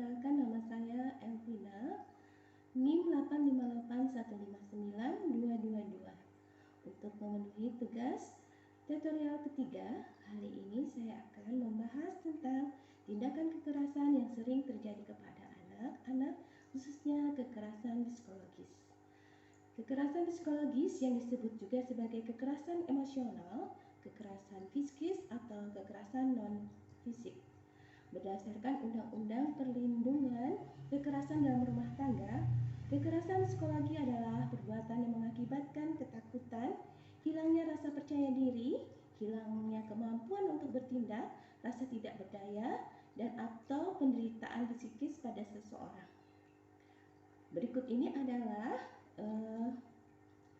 perkenalkan, nama saya Elvina, NIM 858159222. Untuk memenuhi tugas tutorial ketiga, hari ini saya akan membahas tentang tindakan kekerasan yang sering terjadi kepada anak-anak, khususnya kekerasan psikologis. Kekerasan psikologis yang disebut juga sebagai kekerasan emosional, kekerasan fisikis, atau kekerasan non-fisik. Berdasarkan Undang-Undang Perlindungan Kekerasan dalam Rumah Tangga, kekerasan psikologi adalah perbuatan yang mengakibatkan ketakutan, hilangnya rasa percaya diri, hilangnya kemampuan untuk bertindak, rasa tidak berdaya, dan atau penderitaan psikis pada seseorang. Berikut ini adalah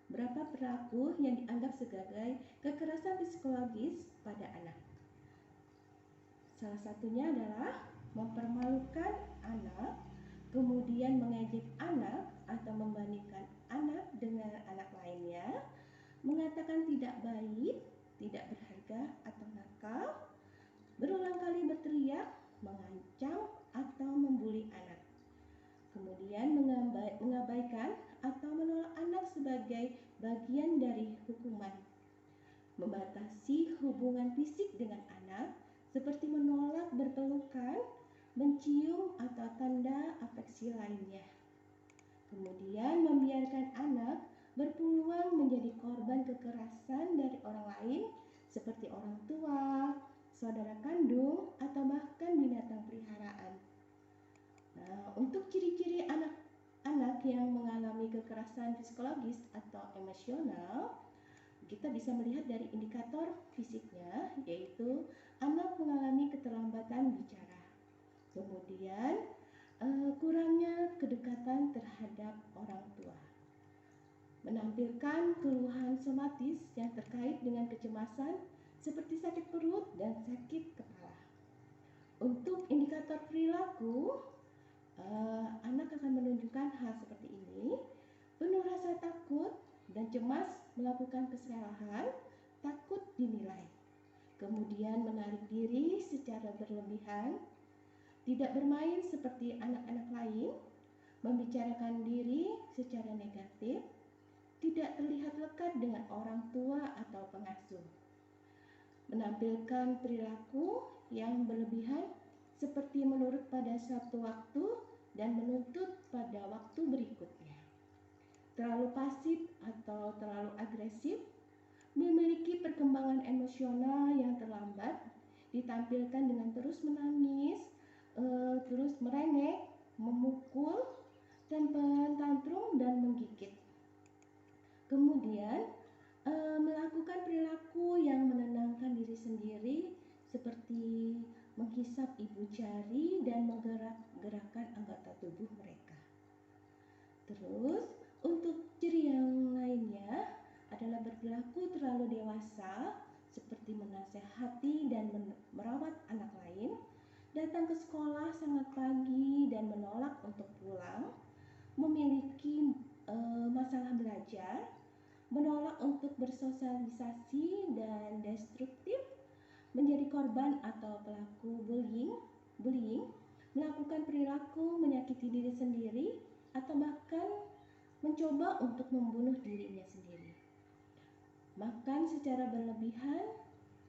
berapa perilaku yang dianggap sebagai kekerasan psikologis pada anak. Salah satunya adalah mempermalukan anak, kemudian mengejek anak atau membandingkan anak dengan anak lainnya, mengatakan tidak baik, tidak berharga atau nakal, berulang kali berteriak, mengancam atau membuli anak. Kemudian mengabaikan atau menolak anak sebagai bagian dari hukuman. Membatasi hubungan fisik dengan anak, seperti menolak berpelukan, mencium, atau tanda afeksi lainnya. Kemudian membiarkan anak berpeluang menjadi korban kekerasan dari orang lain seperti orang tua, saudara kandung, atau bahkan binatang peliharaan. Nah, untuk ciri-ciri anak-anak yang mengalami kekerasan psikologis atau emosional, kita bisa melihat dari indikator fisiknya, yaitu anak mengalami keterlambatan bicara, kemudian kurangnya kedekatan terhadap orang tua, menampilkan keluhan somatis yang terkait dengan kecemasan seperti sakit perut dan sakit kepala. Untuk indikator perilaku, anak akan menunjukkan hal seperti ini: penuh rasa takut dan cemas melakukan kesalahan, takut dinilai, kemudian menarik diri secara berlebihan, tidak bermain seperti anak-anak lain, membicarakan diri secara negatif, tidak terlihat lekat dengan orang tua atau pengasuh, menampilkan perilaku yang berlebihan seperti menurut pada satu waktu dan menuntut pada waktu berikutnya, terlalu pasif atau terlalu agresif, memiliki perkembangan emosional yang terlambat, ditampilkan dengan terus menangis, terus merengek, memukul, dan tantrum dan menggigit. Kemudian melakukan perilaku yang menenangkan diri sendiri seperti menghisap ibu jari dan menggerak-gerakkan anggota tubuh mereka. Terus untuk ciri yang lainnya adalah berperilaku terlalu dewasa seperti menasehati dan merawat anak lain, datang ke sekolah sangat pagi dan menolak untuk pulang, memiliki masalah belajar, menolak untuk bersosialisasi dan destruktif, menjadi korban atau pelaku bullying, melakukan perilaku menyakiti diri sendiri, atau bahkan mencoba untuk membunuh dirinya sendiri, makan secara berlebihan,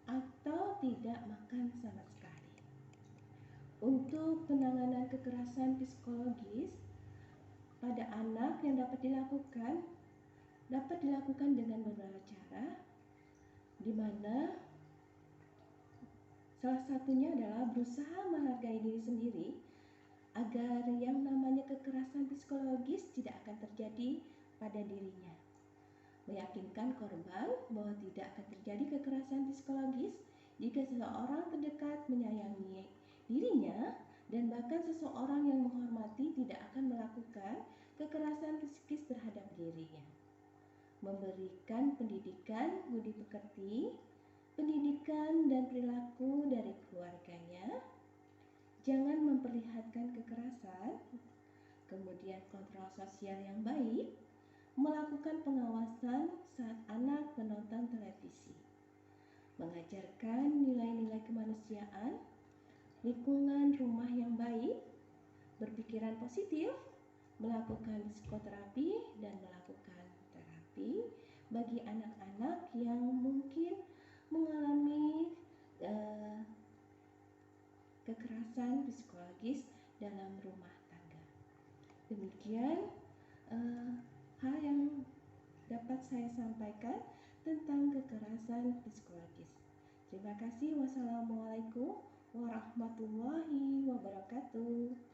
atau tidak makan sama sekali. Untuk penanganan kekerasan psikologis pada anak yang dapat dilakukan dengan beberapa cara, di mana salah satunya adalah berusaha menghargai diri sendiri agar yang namanya kekerasan psikologis tidak akan terjadi pada dirinya. Meyakinkan korban bahwa tidak akan terjadi kekerasan psikologis jika seseorang terdekat menyayangi dirinya, dan bahkan seseorang yang menghormati tidak akan melakukan kekerasan psikis terhadap dirinya. Memberikan pendidikan budi pekerti, pendidikan dan perilaku dari keluarganya, jangan memperlihatkan kekerasan, kemudian kontrol sosial yang baik, melakukan pengawasan saat anak menonton televisi, mengajarkan nilai-nilai kemanusiaan, lingkungan rumah yang baik, berpikiran positif, melakukan psikoterapi dan melakukan terapi bagi anak-anak yang mungkin mengalami kekerasan psikologis dalam rumah tangga. Demikian hal yang dapat saya sampaikan tentang kekerasan psikologis. Terima kasih. Wassalamualaikum warahmatullahi wabarakatuh.